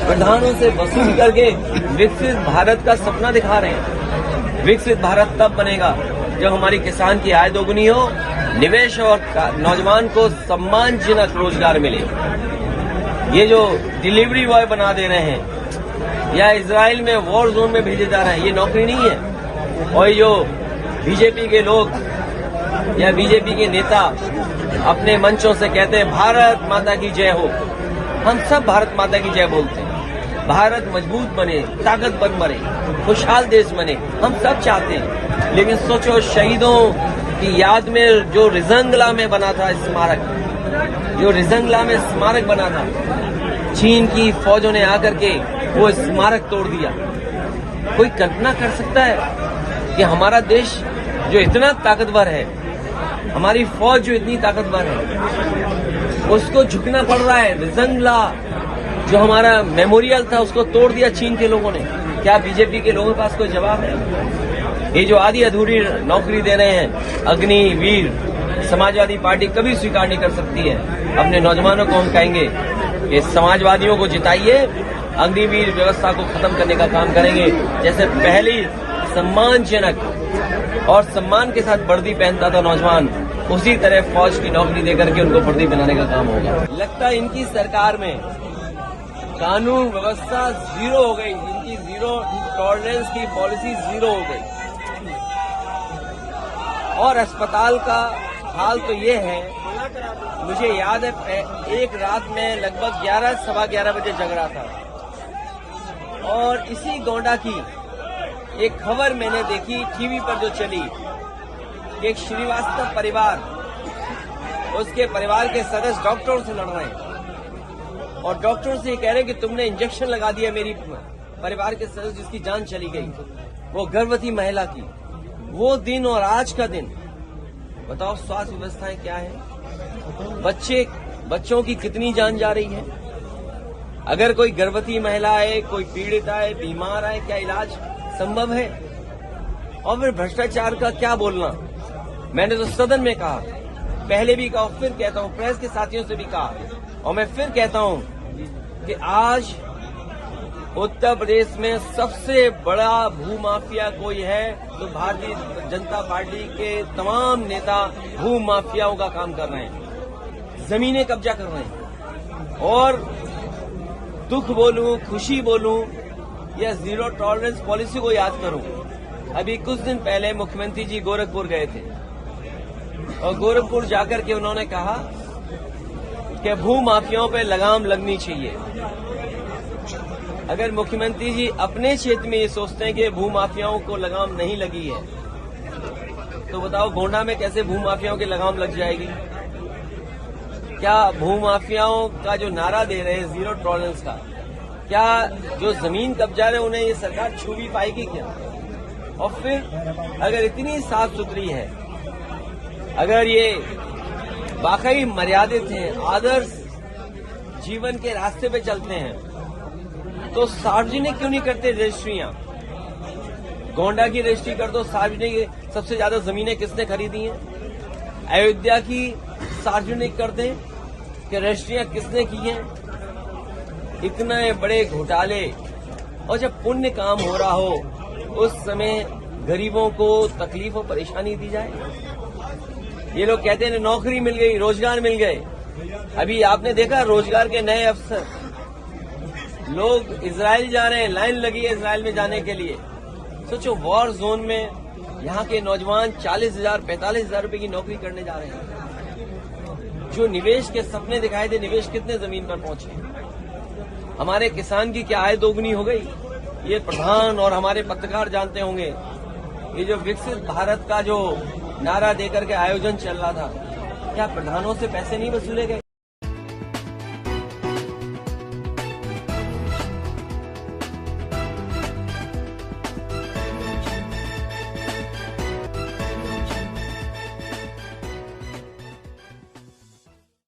प्रधानों से वसूल करके विकसित भारत का सपना दिखा रहे हैं। विकसित भारत तब बनेगा जब हमारी किसान की आय दोगुनी हो, निवेश और नौजवान को सम्मानजनक रोजगार मिले। ये जो डिलीवरी बॉय बना दे रहे हैं या इजराइल में वॉर जोन में भेजे जा रहे हैं, ये नौकरी नहीं है। और जो बीजेपी के लोग या बीजेपी के नेता अपने मंचों से कहते हैं भारत माता की जय हो, हम सब भारत माता की जय बोलते हैं। भारत मजबूत बने, ताकतवर बने, खुशहाल देश बने, हम सब चाहते हैं। लेकिन सोचो, शहीदों की याद में जो रिजंगला में बना था स्मारक, जो रिजंगला में स्मारक बना था, चीन की फौजों ने आकर के वो स्मारक तोड़ दिया। कोई कल्पना कर सकता है कि हमारा देश जो इतना ताकतवर है, हमारी फौज जो इतनी ताकतवर है, उसको झुकना पड़ रहा है। रिजंगला जो हमारा मेमोरियल था, उसको तोड़ दिया चीन के लोगों ने। क्या बीजेपी के लोगों के पास कोई जवाब है? ये जो आधी अधूरी नौकरी दे रहे हैं अग्निवीर, समाजवादी पार्टी कभी स्वीकार नहीं कर सकती है। अपने नौजवानों को हम कहेंगे कि समाजवादियों को जिताइए, अग्निवीर व्यवस्था को खत्म करने का काम करेंगे। जैसे पहली सम्मानजनक और सम्मान के साथ वर्दी पहनता था नौजवान, उसी तरह फौज की नौकरी देकर के उनको वर्दी बनाने का काम होगा। लगता है इनकी सरकार में कानून व्यवस्था जीरो हो गई, इनकी जीरो टॉलरेंस की पॉलिसी जीरो हो गई। और अस्पताल का हाल तो ये है, मुझे याद है एक रात में लगभग 11-11:15 बजे जग रहा था और इसी गोंडा की एक खबर मैंने देखी टीवी पर जो चली कि एक श्रीवास्तव परिवार, उसके परिवार के सदस्य डॉक्टरों से लड़ रहे हैं और डॉक्टर से ये कह रहे हैं कि तुमने इंजेक्शन लगा दिया मेरी परिवार के सदस्य जिसकी जान चली गई, वो गर्भवती महिला की। वो दिन और आज का दिन, बताओ स्वास्थ्य व्यवस्थाएं क्या है, बच्चों की कितनी जान जा रही है। अगर कोई गर्भवती महिला है, कोई पीड़ित है, बीमार है, क्या इलाज संभव है? और फिर भ्रष्टाचार का क्या बोलना। मैंने तो सदन में कहा, पहले भी कहा, फिर कहता हूं, प्रेस के साथियों से भी कहा और मैं फिर कहता हूं कि आज उत्तर प्रदेश में सबसे बड़ा भूमाफिया कोई है तो भारतीय जनता पार्टी के तमाम नेता भूमाफियाओं का काम कर रहे हैं, जमीनें कब्जा कर रहे हैं। और दुख बोलूं, खुशी बोलूं या जीरो टॉलरेंस पॉलिसी को याद करूं, अभी कुछ दिन पहले मुख्यमंत्री जी गोरखपुर गए थे और गोरखपुर जाकर के उन्होंने कहा कि भूमाफियाओं पे लगाम लगनी चाहिए। अगर मुख्यमंत्री जी अपने क्षेत्र में ये सोचते हैं कि भूमाफियाओं को लगाम नहीं लगी है, तो बताओ गोंडा में कैसे भूमाफियाओं की लगाम लग जाएगी? क्या भूमाफियाओं का जो नारा दे रहे हैं जीरो टॉलरेंस का, क्या जो जमीन कब्जा रहे उन्हें ये सरकार छू भी पाएगी क्या? और फिर अगर इतनी साफ सुथरी है, अगर ये वाकई मर्यादित हैं, आदर्श जीवन के रास्ते पे चलते हैं, तो सार्वजनिक क्यों नहीं करते रजिस्ट्रियां? गोंडा की रजिस्ट्री कर दो, सार्वजनिक। सबसे ज्यादा जमीनें किसने खरीदी हैं? अयोध्या की सार्वजनिक कर दें कि रजिस्ट्रियां किसने की हैं? इतने बड़े घोटाले। और जब पुण्य काम हो रहा हो उस समय गरीबों को तकलीफ और परेशानी दी जाए। ये लोग कहते हैं नौकरी मिल गई, रोजगार मिल गए। अभी आपने देखा रोजगार के नए अवसर, लोग इजराइल जा रहे हैं, लाइन लगी है इजराइल में जाने के लिए। सोचो, वॉर जोन में यहाँ के नौजवान 40,000 45,000 रुपए की नौकरी करने जा रहे हैं। जो निवेश के सपने दिखाए थे, निवेश कितने जमीन पर पहुंचे? हमारे किसान की क्या आय दोगुनी हो गई? ये प्रधान और हमारे पत्रकार जानते होंगे। ये जो विकसित भारत का जो नारा देकर के आयोजन चल रहा था, क्या प्रधानों से पैसे नहीं वसूले गए?